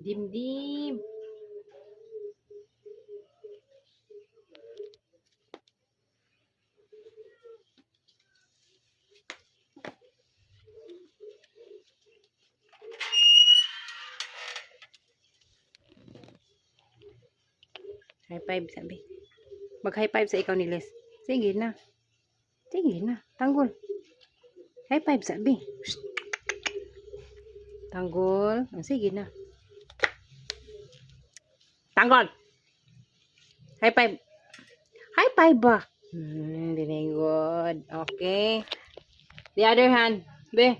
Dimdim. High five sabi. Mag high five sa ikaw ni Les. Sige na. Sige na. Tanggol. High five sabi. Shh. Tanggol. Sige na. Tanggol. High five. High five ba? Very good. Okay. The other hand. Be.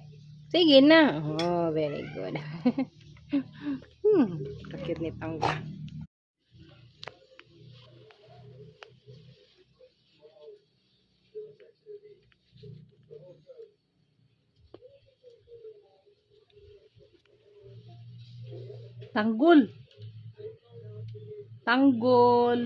Sige na. Oh, very good. Kakit ni Tanggol. Tanggol. Tanggol.